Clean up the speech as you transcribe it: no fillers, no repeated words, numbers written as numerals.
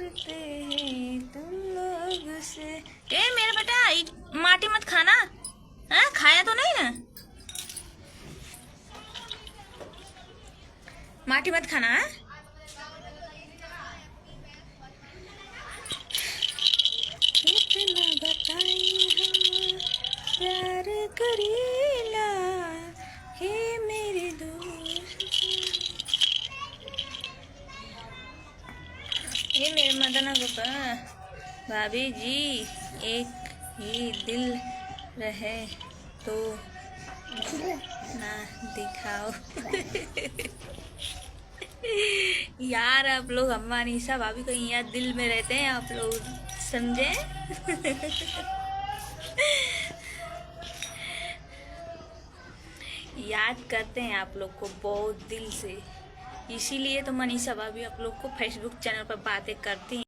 करते हैं तुम लोग से। ए मेरा बेटा माटी मत खाना। हाँ खाया तो नहीं ना, माटी मत खाना। है इतना बताई हम प्यार करीला हे मेरे दोस्त। ये मेरे मदना पापा भाभी जी, एक ही दिल रहे तो ना दिखाओ। यार आप लोग अम्मा अनीसा भाभी कहीं यार दिल में रहते हैं आप लोग, समझे? याद करते हैं आप लोग को बहुत दिल से, इसीलिए तो मनीषा भाभी आप लोग को फेसबुक चैनल पर बातें करती हैं।